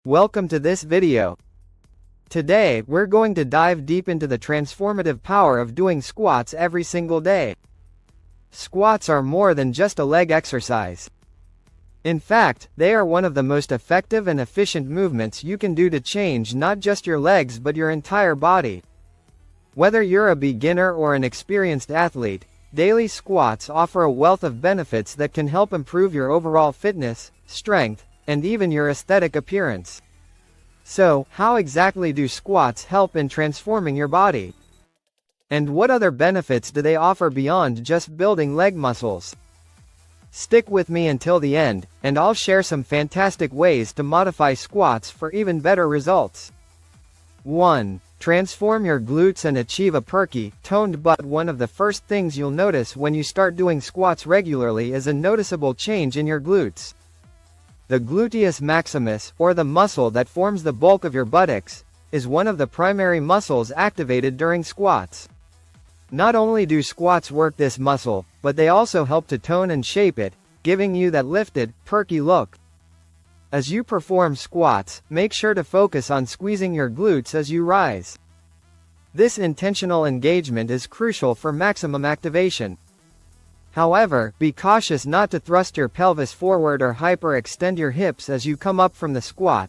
Welcome to this video. Today, we're going to dive deep into the transformative power of doing squats every single day. Squats are more than just a leg exercise. In fact, they are one of the most effective and efficient movements you can do to change not just your legs but your entire body. Whether you're a beginner or an experienced athlete, daily squats offer a wealth of benefits that can help improve your overall fitness, strength, and even your aesthetic appearance. So, how exactly do squats help in transforming your body? And what other benefits do they offer beyond just building leg muscles? Stick with me until the end, and I'll share some fantastic ways to modify squats for even better results. 1. Transform your glutes and achieve a perky, toned butt. One of the first things you'll notice when you start doing squats regularly is a noticeable change in your glutes. The gluteus maximus, or the muscle that forms the bulk of your buttocks, is one of the primary muscles activated during squats. Not only do squats work this muscle, but they also help to tone and shape it, giving you that lifted, perky look. As you perform squats, make sure to focus on squeezing your glutes as you rise. This intentional engagement is crucial for maximum activation. However, be cautious not to thrust your pelvis forward or hyperextend your hips as you come up from the squat.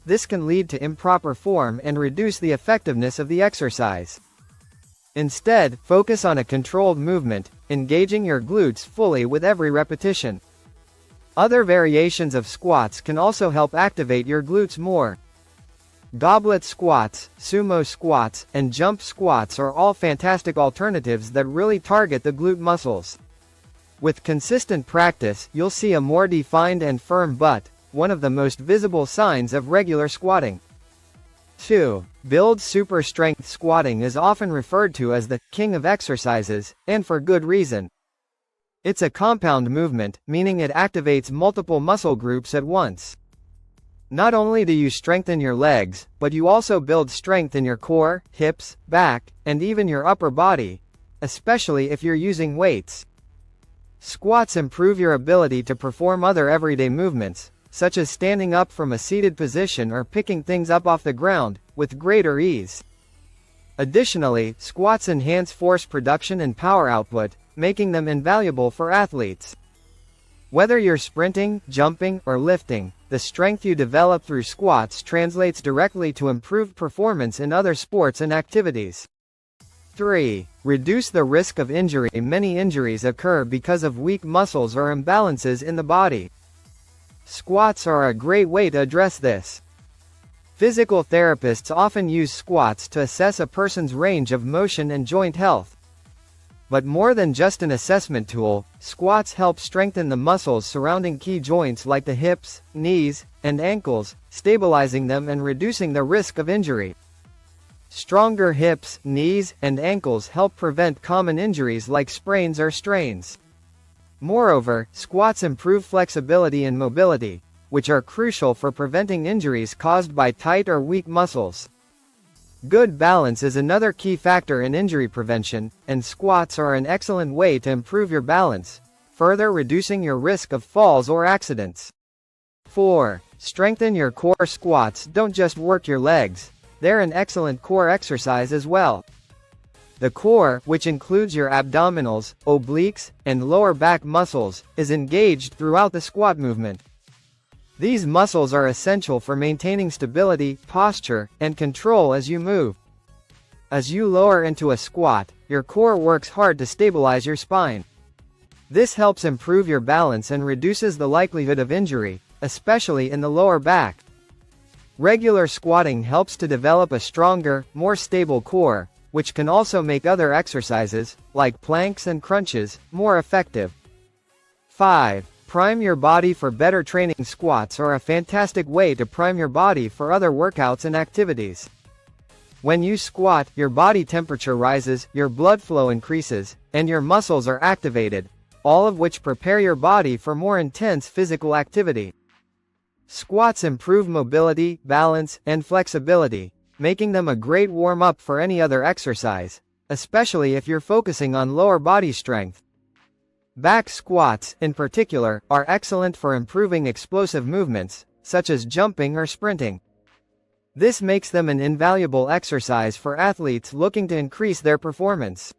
This can lead to improper form and reduce the effectiveness of the exercise. Instead, focus on a controlled movement, engaging your glutes fully with every repetition. Other variations of squats can also help activate your glutes more. Goblet squats, sumo squats, and jump squats are all fantastic alternatives that really target the glute muscles. With consistent practice, you'll see a more defined and firm butt, one of the most visible signs of regular squatting. 2. Build super strength. Squatting is often referred to as the king of exercises, and for good reason. It's a compound movement, meaning it activates multiple muscle groups at once. Not only do you strengthen your legs, but you also build strength in your core, hips, back, and even your upper body, especially if you're using weights. Squats improve your ability to perform other everyday movements, such as standing up from a seated position or picking things up off the ground, with greater ease. Additionally, squats enhance force production and power output, making them invaluable for athletes. Whether you're sprinting, jumping, or lifting, the strength you develop through squats translates directly to improved performance in other sports and activities. 3. Reduce the risk of injury. Many injuries occur because of weak muscles or imbalances in the body. Squats are a great way to address this. Physical therapists often use squats to assess a person's range of motion and joint health. But more than just an assessment tool, squats help strengthen the muscles surrounding key joints like the hips, knees, and ankles, stabilizing them and reducing the risk of injury. Stronger hips, knees, and ankles help prevent common injuries like sprains or strains. Moreover, squats improve flexibility and mobility, which are crucial for preventing injuries caused by tight or weak muscles. Good balance is another key factor in injury prevention, and squats are an excellent way to improve your balance, further reducing your risk of falls or accidents. 4. Strengthen your core. Squats don't just work your legs, they're an excellent core exercise as well. The core, which includes your abdominals, obliques, and lower back muscles, is engaged throughout the squat movement. These muscles are essential for maintaining stability, posture, and control as you move. As you lower into a squat, your core works hard to stabilize your spine. This helps improve your balance and reduces the likelihood of injury, especially in the lower back. Regular squatting helps to develop a stronger, more stable core, which can also make other exercises, like planks and crunches, more effective. 5. Prime your body for better training. Squats are a fantastic way to prime your body for other workouts and activities. When you squat, your body temperature rises, your blood flow increases, and your muscles are activated, all of which prepare your body for more intense physical activity. Squats improve mobility, balance, and flexibility, making them a great warm-up for any other exercise, especially if you're focusing on lower body strength. Back squats, in particular, are excellent for improving explosive movements, such as jumping or sprinting. This makes them an invaluable exercise for athletes looking to increase their performance.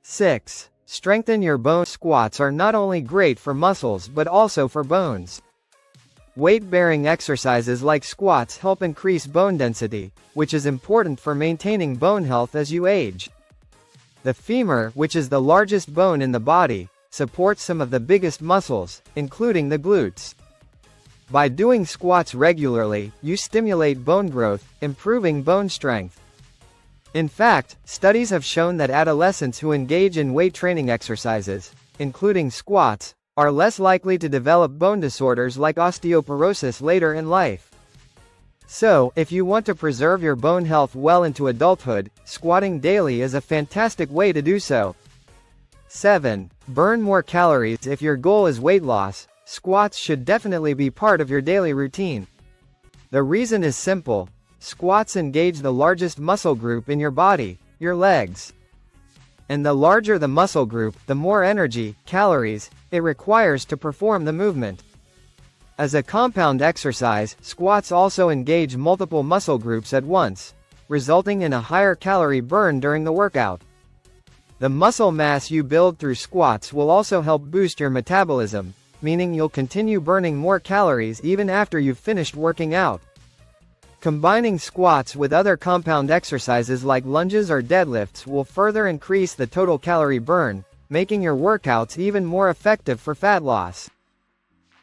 6. Strengthen your bones. Squats are not only great for muscles but also for bones. Weight-bearing exercises like squats help increase bone density, which is important for maintaining bone health as you age. The femur, which is the largest bone in the body, supports some of the biggest muscles, including the glutes. By doing squats regularly, you stimulate bone growth, improving bone strength. In fact, studies have shown that adolescents who engage in weight training exercises, including squats, are less likely to develop bone disorders like osteoporosis later in life. So, if you want to preserve your bone health well into adulthood, squatting daily is a fantastic way to do so. 7. Burn more calories. If your goal is weight loss, squats should definitely be part of your daily routine. The reason is simple. Squats engage the largest muscle group in your body, your legs. And the larger the muscle group, the more energy, calories, it requires to perform the movement. As a compound exercise, squats also engage multiple muscle groups at once, resulting in a higher calorie burn during the workout. The muscle mass you build through squats will also help boost your metabolism, meaning you'll continue burning more calories even after you've finished working out. Combining squats with other compound exercises like lunges or deadlifts will further increase the total calorie burn, making your workouts even more effective for fat loss.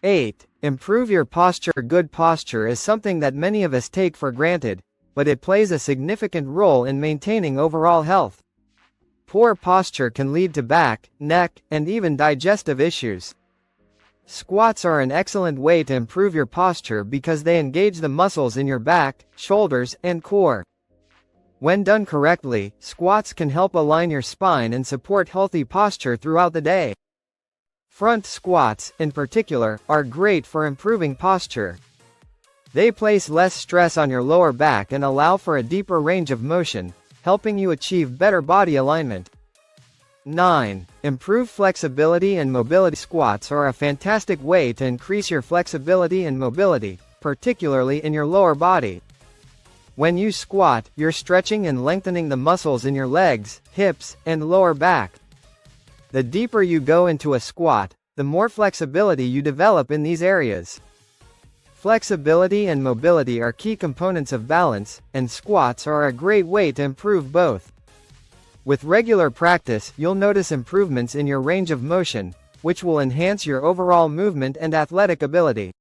8. Improve your posture. Good posture is something that many of us take for granted, but it plays a significant role in maintaining overall health. Poor posture can lead to back, neck, and even digestive issues. Squats are an excellent way to improve your posture because they engage the muscles in your back, shoulders, and core. When done correctly, squats can help align your spine and support healthy posture throughout the day. Front squats, in particular, are great for improving posture. They place less stress on your lower back and allow for a deeper range of motion, helping you achieve better body alignment. 9. Improve flexibility and mobility. Squats are a fantastic way to increase your flexibility and mobility, particularly in your lower body. When you squat, you're stretching and lengthening the muscles in your legs, hips, and lower back. The deeper you go into a squat, the more flexibility you develop in these areas. Flexibility and mobility are key components of balance, and squats are a great way to improve both. With regular practice, you'll notice improvements in your range of motion, which will enhance your overall movement and athletic ability.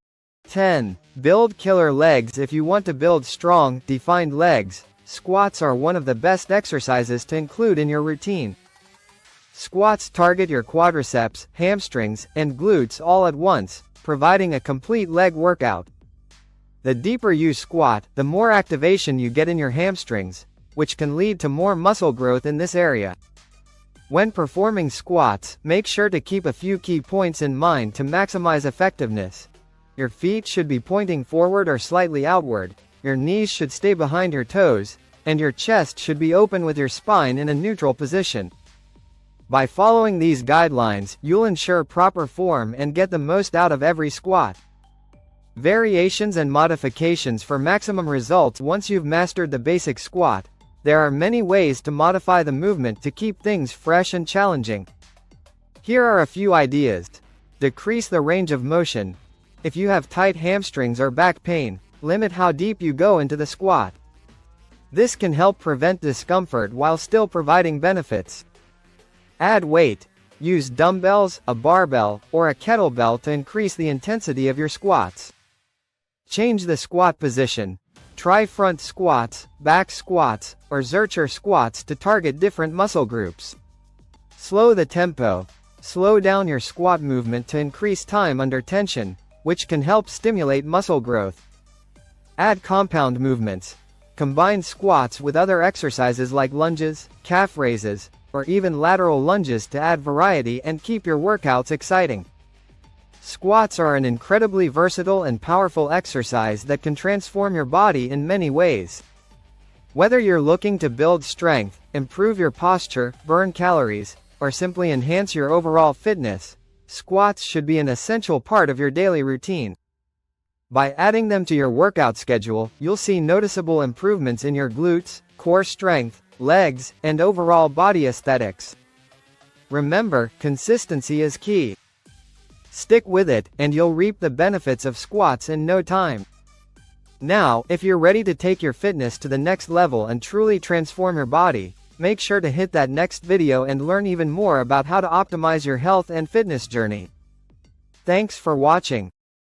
10. Build killer legs. If you want to build strong, defined legs, squats are one of the best exercises to include in your routine. Squats target your quadriceps, hamstrings, and glutes all at once, providing a complete leg workout. The deeper you squat, the more activation you get in your hamstrings, which can lead to more muscle growth in this area. When performing squats, make sure to keep a few key points in mind to maximize effectiveness. Your feet should be pointing forward or slightly outward, your knees should stay behind your toes, and your chest should be open with your spine in a neutral position. By following these guidelines, you'll ensure proper form and get the most out of every squat. Variations and modifications for maximum results. Once you've mastered the basic squat, there are many ways to modify the movement to keep things fresh and challenging. Here are a few ideas. Decrease the range of motion. If you have tight hamstrings or back pain, limit how deep you go into the squat. This can help prevent discomfort while still providing benefits. Add weight. Use dumbbells, a barbell, or a kettlebell to increase the intensity of your squats. Change the squat position. Try front squats, back squats, or Zercher squats to target different muscle groups. Slow the tempo. Slow down your squat movement to increase time under tension, which can help stimulate muscle growth. Add compound movements. Combine squats with other exercises like lunges, calf raises, or even lateral lunges to add variety and keep your workouts exciting. Squats are an incredibly versatile and powerful exercise that can transform your body in many ways. Whether you're looking to build strength, improve your posture, burn calories, or simply enhance your overall fitness, squats should be an essential part of your daily routine. By adding them to your workout schedule, you'll see noticeable improvements in your glutes, core strength, legs, and overall body aesthetics. Remember, consistency is key. Stick with it, and you'll reap the benefits of squats in no time. Now, if you're ready to take your fitness to the next level and truly transform your body, make sure to hit that next video and learn even more about how to optimize your health and fitness journey. Thanks for watching.